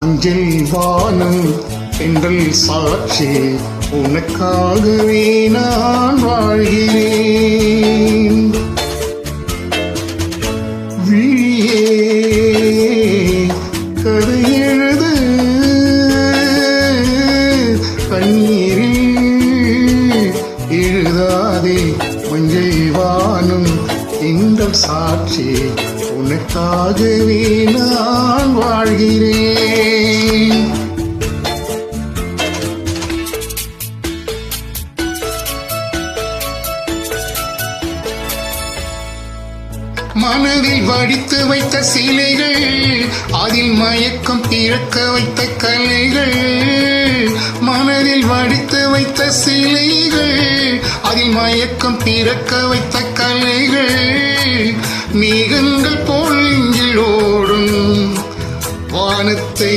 அஞ்சல் வானம் என்றல் சாட்சி உனக்காகவே நான் வாழ்கிறேன். விழியே கதை எழுது கண்ணீரில் எழுதாதே. மஞ்சள் வானம் என்றல் சாட்சி உனக்காகவே நான் வாழ்கிறேன். மனதில் வடித்து வைத்த சிலைகள், அதில் மயக்கம் பிறக்க வைத்த கலைகள். மனதில் வடித்து வைத்த சிலைகள், அதில் மயக்கம் பிறக்க வைத்த கலைகள். மேகங்கள் போல் நெஞ்சில் ஓடும் வானத்தை